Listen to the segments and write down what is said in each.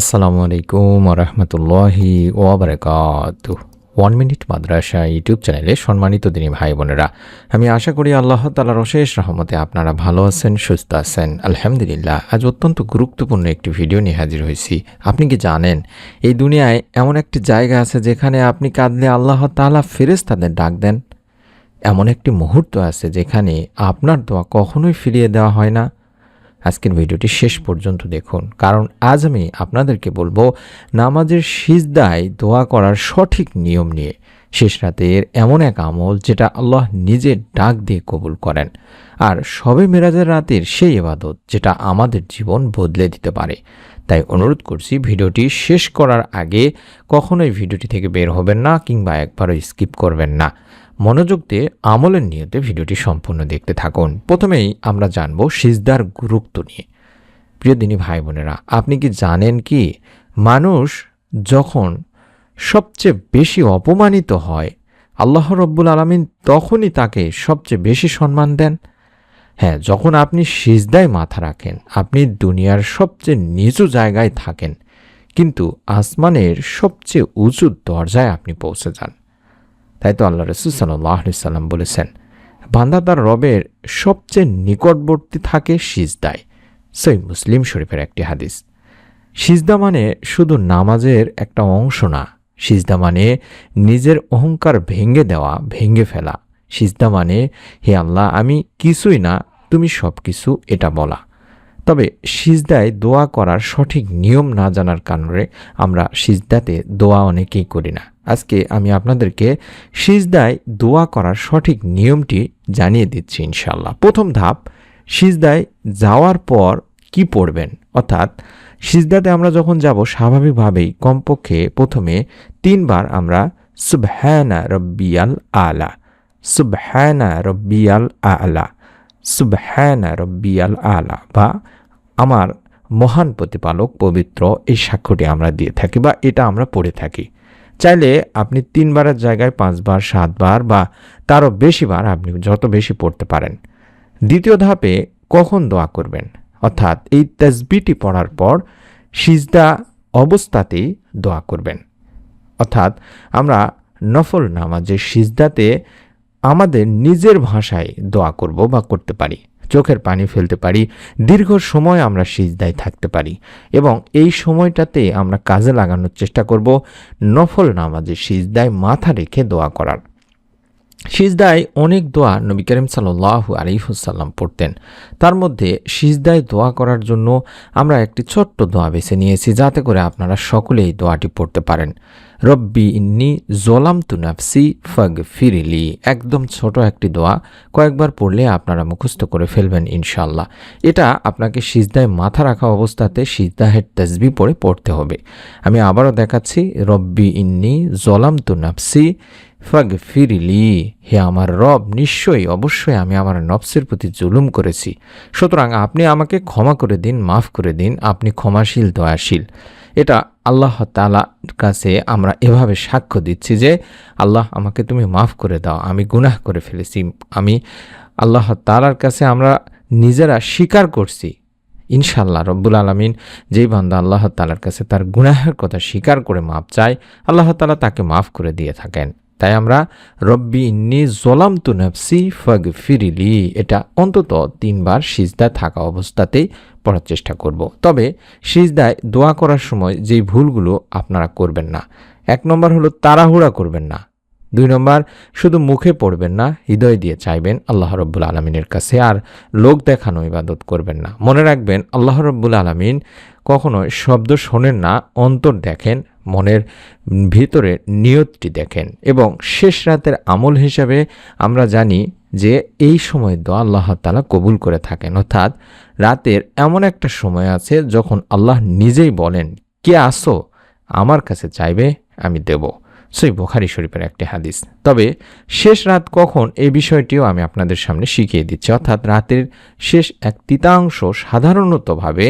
আসসালামু আলাইকুম রহমতুল্লাহি ওয়াবারাকাতুহু। 1 মিনিট মাদ্রাসা ইউটিউব চ্যানেলে সম্মানিত দিনী ভাই বোনেরা, আমি আশা করি আল্লাহ তাআলার অশেষ রহমতে আপনারা ভালো আছেন, সুস্থ আছেন। আলহামদুলিল্লাহ। আজ অত্যন্ত গুরুত্বপূর্ণ একটি ভিডিও নিয়ে হাজির হয়েছি। আপনি কি জানেন, এই দুনিয়ায় এমন একটি জায়গা আছে যেখানে আপনি কাঁদলে আল্লাহ তাআলা ফেরেশতাদের ডাক দেন? এমন একটি মুহূর্ত আছে যেখানে আপনার দোয়া কখনোই ফিরিয়ে দেওয়া হয় না? আজকের ভিডিওটি শেষ পর্যন্ত দেখুন, কারণ আজ আমি আপনাদেরকে বলবো নামাজের সিজদায় দোয়া করার সঠিক নিয়ম নিয়ে। শেষ রাতের এমন এক আমল যেটা আল্লাহ নিজে ডাক দিয়ে কবুল করেন, আর শবে মেরাজের রাতের সেই ইবাদত যেটা আমাদের জীবন বদলে দিতে পারে। তাই অনুরোধ করছি, ভিডিওটি শেষ করার আগে কখনোই ভিডিওটি থেকে বের হবেন না, কিংবা একবারও স্কিপ করবেন না। মনোযোগ দিয়ে আমলের নিয়তে ভিডিওটি সম্পূর্ণ দেখতে থাকুন। প্রথমেই আমরা জানব সিজদার গুরুত্ব নিয়ে। প্রিয় দিনী ভাই বোনেরা, আপনি কি জানেন কি, মানুষ যখন সবচেয়ে বেশি অপমানিত হয়, আল্লাহ রব্বুল আলামিন তখনই তাকে সবচেয়ে বেশি সম্মান দেন। হ্যাঁ, যখন আপনি সিজদায় মাথা রাখেন, আপনি দুনিয়ার সবচেয়ে নিচু জায়গায় থাকেন, কিন্তু আসমানের সবচেয়ে উঁচু দরজায় আপনি পৌঁছে যান। তাই তো আল্লাহ রাসূল সাল্লাল্লাহু আলাইহি সাল্লাম বলেছেন, বান্দা তার রবের সবচেয়ে নিকটবর্তী থাকে সিজদায়। সহিহ মুসলিম শরীফের একটি হাদিস। সিজদা মানে শুধু নামাজের একটা অংশ না, সিজদা মানে নিজের অহংকার ভেঙে দেওয়া, ভেঙে ফেলা। সিজদা মানে, হে আল্লাহ, আমি কিছুই না, তুমি সব কিছু, এটা বলা। তবে সিজদায় দোয়া করার সঠিক নিয়ম না জানার কারণে আমরা সিজদাতে দোয়া অনেকেই করি না। আজকে আমি আপনাদেরকে সিজদায় দোয়া করার সঠিক নিয়মটি জানিয়ে দিচ্ছি ইনশাআল্লাহ। প্রথম ধাপ, সিজদায় যাওয়ার পর কি পড়বেন। অর্থাৎ সিজদাতে আমরা যখন যাব, স্বাভাবিকভাবেই কমপক্ষে প্রথমে 3 বার আমরা সুবহানা রব্বিয়াল আলা, সুবহানা রব্বিয়াল আলা, সুবহানা রব্বিয়াল আলা, বা আমার মহান প্রতিপালক পবিত্র, এই সাক্ষ্যটি আমরা দিয়ে থাকি বা এটা আমরা পড়ে থাকি। চাইলে আপনি 3 বারের জায়গায় 5 বার, 7 বার বা তারও বেশি বার আপনি যত বেশি পড়তে পারেন। দ্বিতীয় ধাপে কখন দোয়া করবেন, অর্থাৎ এই তাসবিহটি পড়ার পর সিজদা অবস্থাতেই দোয়া করবেন। অর্থাৎ আমরা নফল নামাজের সিজদাতে আমাদের নিজের ভাষায় দোয়া করব বা করতে পারি, চোখের পানি ফেলতে পারি, দীর্ঘ সময় আমরা সিজদায় থাকতে পারি, এবং এই সময়টাতে আমরা কাজে লাগানোর চেষ্টা করব নফল নামাজের সিজদায় মাথা রেখে দোয়া করার। সিজদায় অনেক দোয়া নবী করিম সাল্লাল্লাহু আলাইহি ওয়াসাল্লাম পড়তেন। তার মধ্যে সিজদায় দোয়া করার জন্য আমরা একটি ছোট্ট দোয়া বেছে নিয়েছি, যাতে করে আপনারা সকলেই দোয়াটি পড়তে পারেন। রব্বি ইন্নী যলামতু নাফসি ফাগফিরলি। একদম ছোট একটি দোয়া, কয়েকবার পড়লে আপনারা মুখস্থ করে ফেলবেন ইনশাআল্লাহ। এটা আপনাকে সিজদায় মাথা রাখা অবস্থাতে সিজদাহের তাসবিহ পড়ে পড়তে হবে। আমি আবারও দেখাচ্ছি, রব্বি ইন্নী যলামতু নাফসি ফাগফিরলি। হে আমার রব, নিশ্চয়ই অবশ্যই আমি আমার নফসের প্রতি জুলুম করেছি, সুতরাং আপনি আমাকে ক্ষমা করে দিন, মাফ করে দিন, আপনি ক্ষমাশীল, দয়াশীল। এটা আল্লাহ তাআলার কাছে আমরা এভাবে সাক্ষ্য দিচ্ছি যে, আল্লাহ, আমাকে তুমি মাফ করে দাও, আমি গুনাহ করে ফেলেছি। আমি আল্লাহ তাআলার কাছে আমরা নিজেরা স্বীকার করছি। ইনশাআল্লাহ রব্বুল আলামিন, যেই বান্দা আল্লাহ তাআলার কাছে তার গুনাহের কথা স্বীকার করে মাফ চায়, আল্লাহ তাআলা তাকে মাফ করে দিয়ে থাকেন। তাই আমরা রব্বি ইন্নী যলামতু নাফসি ফাগফিরলি এটা অন্তত 3 বার সিজদায় থাকা অবস্থাতেই পড়ার চেষ্টা করব। তবে সিজদায় দোয়া করার সময় যেই ভুলগুলো আপনারা করবেন না, 1 নম্বর হলো তাড়াহুড়া করবেন না। 2 নম্বর, শুধু মুখে পড়বেন না, হৃদয় দিয়ে চাইবেন আল্লাহ রব্বুল আলামিনের কাছে, আর লোক দেখানো ইবাদত করবেন না। মনে রাখবেন, আল্লাহ রব্বুল আলামিন কখনো শব্দ শোনেন না, অন্তর দেখেন, মনের ভিতরে নিয়তটি দেখেন। এবং শেষ রাতের আমল হিসাবে আমরা জানি যে এই সময় দোয়া আল্লাহ তাআলা কবুল করে থাকেন। অর্থাৎ রাতের এমন একটা সময় আছে যখন আল্লাহ নিজেই বলেন, কে আসো আমার কাছে চাইবে, আমি দেব। সহিহ বুখারী শরীফের একটি হাদিস। তবে শেষ রাত কখন, এই বিষয়টিও আমি আপনাদের সামনে শিখিয়ে দিচ্ছি। অর্থাৎ রাতের শেষ 1/3 সাধারণতভাবে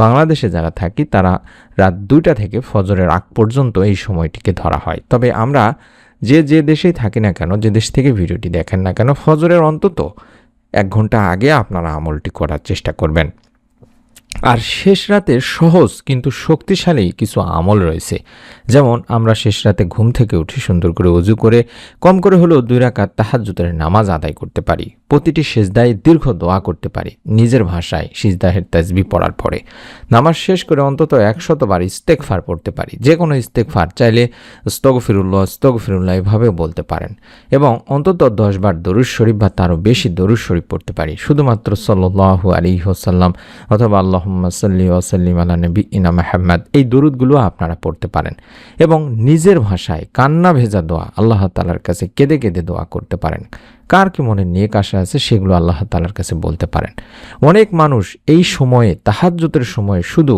বাংলাদেশে যারা থাকি তারা রাত 2টা থেকে ফজরের আগ পর্যন্ত এই সময়টিকে ধরা হয়। তবে আমরা যে দেশেই থাকি না কেন, যে দেশ থেকে ভিডিওটি দেখেন না কেন, ফজরের অন্তত 1 ঘন্টা আগে আপনারা আমলটি করার চেষ্টা করবেন। আর শেষ রাতে সহজ কিন্তু শক্তিশালী কিছু আমল রয়েছে। যেমন আমরা শেষ রাতে ঘুম থেকে উঠে সুন্দর করে ওযু করে কম করে হলেও 2 রাকাত তাহাজ্জুদের নামাজ আদায় করতে পারি। প্রতিটি সিজদায় দীর্ঘ দোয়া করতে পারি নিজের ভাষায় সিজদাহের তাসবিহ পড়ার পরে। নামাজ শেষ করে অন্তত 100 বার ইস্তেগফার পড়তে পারি। যে কোনো ইস্তেগফার, চাইলে আস্তাগফিরুল্লাহ আস্তাগফিরুল্লাহ এভাবেও বলতে পারেন। এবং অন্তত 10 বার দরুদ শরীফ বা তারও বেশি দরুদ শরীফ পড়তে পারি। শুধুমাত্র সাল্লাল্লাহু আলাইহি ওয়াসাল্লাম অথবা আল্লাহুম্মা সাল্লি ওয়া সাল্লিম আলা নবিয়িনা মুহাম্মদ এই দরুদগুলো আপনারা পড়তে পারেন। এবং নিজের ভাষায় কান্না ভেজা দোয়া আল্লাহ তাআলার কাছে কেঁদে কেঁদে দোয়া করতে পারেন। কার কি মনে নেক আশা আছে সেগুলো আল্লাহ তাআলার কাছে বলতে পারেন। অনেক মানুষ এই সময়ে তাহাজ্জুদের সময়ে শুধু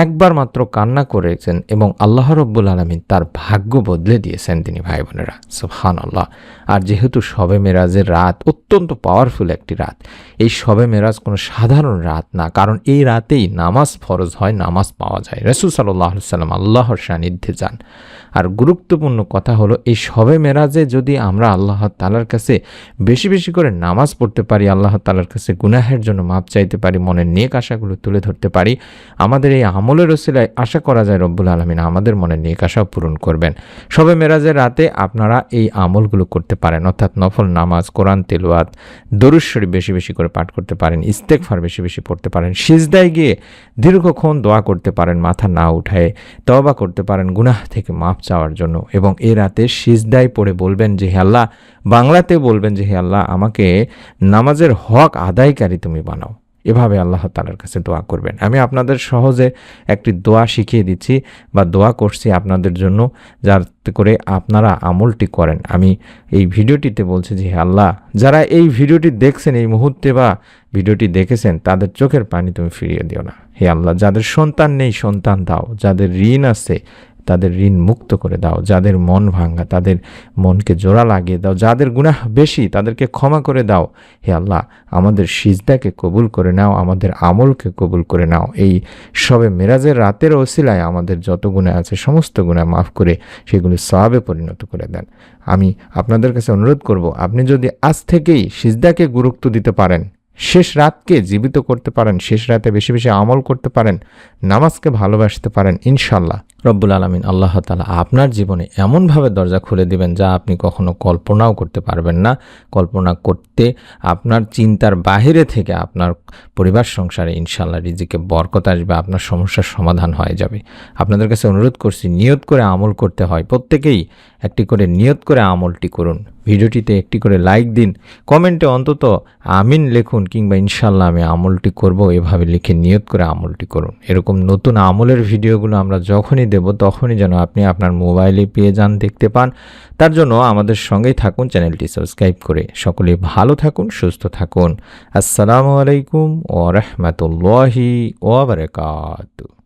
একবার মাত্র কান্না করেছেন এবং আল্লাহ রাব্বুল আলামিন তার ভাগ্য বদলে দিয়েছেন তিনি ভাই বোনেরা, সুবহানাল্লাহ। আর যেহেতু শবে মেরাজের রাত অত্যন্ত পাওয়ারফুল একটি রাত, এই শবে মেরাজ কোনো সাধারণ রাত না, কারণ এই রাতেই নামাজ ফরজ হয়, নামাজ পাওয়া যায়। রাসূল সাল্লাল্লাহু আলাইহি ওয়াসাল্লাম আল্লাহর সান্নিধ্যে যান। আর গুরুত্বপূর্ণ কথা হলো এই শবে মেরাজে যদি আমরা আল্লাহ তাআলার কাছে বেশি বেশি করে নামাজ পড়তে পারি, আল্লাহ তাআলার কাছে গুনাহের জন্য মাপ চাইতে পারি, মনের নেক আশাগুলো তুলে ধরতে পারি, আমাদের এই আমলের ওসিলায় আশা করা যায় রব্বুল আলামিন আমাদের মনের নেক আশাও পূরণ করবেন। শবে মেরাজের রাতে আপনারা এই আমলগুলো করতে পারেন, অর্থাৎ নফল নামাজ, কোরআন তেলাওয়াত, দরুদ শরীফ বেশি বেশি করে পাঠ করতে পারেন, ইস্তেগফার বেশি বেশি পড়তে পারেন, সিজদায় গিয়ে দীর্ঘক্ষণ দোয়া করতে পারেন মাথা না উঠায়, তওবা করতে পারেন গুনাহ থেকে মাপ চাওয়ার জন্য। এবং এই রাতে সিজদায় পড়ে বলবেন যে হে আল্লাহ, বাংলাতে বলবেন যে হে আল্লাহ আমাকে নামাজের হক আদায়কারী তুমি বানাও। এভাবে আল্লাহ তাআলার কাছে দোয়া করবেন। আমি আপনাদের সহজে একটি দোয়া শিখিয়ে দিচ্ছি বা দোয়া করছি আপনাদের জন্য, যাতে করে আপনারা আমলটি করেন। আমি এই ভিডিওটিতে বলছি যে হে আল্লাহ, যারা এই ভিডিওটি দেখছেন এই মুহূর্তে বা ভিডিওটি দেখেছেন তাদের চোখের পানি তুমি ফিরিয়ে দিও না। হে আল্লাহ, যাদের সন্তান নেই সন্তান দাও, যাদের ঋণ আছে তাদের ঋণ মুক্ত করে দাও, যাদের মন ভাঙা তাদের মনকে জোড়া লাগিয়ে দাও, যাদের গুনাহ বেশি তাদেরকে ক্ষমা করে দাও। হে আল্লাহ, আমাদের সিজদাকে কবুল করে নাও, আমাদের আমলকে কবুল করে নাও। এই শবে মেরাজের রাতের ওসিলায় আমাদের যত গুনাহ আছে সমস্ত গুনাহ মাফ করে সেগুলি সওয়াবে পরিণত করে দেন। আমি আপনাদের কাছে অনুরোধ করব, আপনি যদি আজ থেকেই সিজদাকে গুরুত্ব দিতে পারেন, শেষ রাতকে জীবিত করতে পারেন, শেষ রাতে বেশি বেশি আমল করতে পারেন, নামাজকে ভালোবাসতে পারেন, ইনশাল্লাহ রব্বুল আলামিন আল্লাহ তাআলা আপনার জীবনে এমনভাবে দরজা খুলে দিবেন যা আপনি কখনো কল্পনাও করতে পারবেন না। কল্পনা করতে আপনার চিন্তার বাহিরে থেকে আপনার পরিবার সংসারে ইনশাল্লাহ রিজিকে বরকত আসবে, আপনার সমস্যার সমাধান হয়ে যাবে। আপনাদের কাছে অনুরোধ করছি, নিয়ত করে আমল করতে হয়, প্রত্যেকেই একটি করে নিয়ত করে আমলটি করুন। ভিডিওটিতে একটি করে লাইক দিন, কমেন্টে অন্তত আমিন লিখুন কিংবা ইনশাল্লাহ আমি আমলটি করব এভাবে লিখে নিয়ত করে আমলটি করুন। এরকম নতুন আমলের ভিডিওগুলো আমরা যখনই দেব তখনই যেন আপনি আপনার মোবাইলে পেয়ে যান, দেখতে পান। তার জন্য আমাদের সঙ্গেই থাকুন, চ্যানেলটি সাবস্ক্রাইব করে। সকলে ভালো থাকুন, সুস্থ থাকুন। আসসালামু আলাইকুম ওয়া রাহমাতুল্লাহি ওয়া বারাকাতুহু।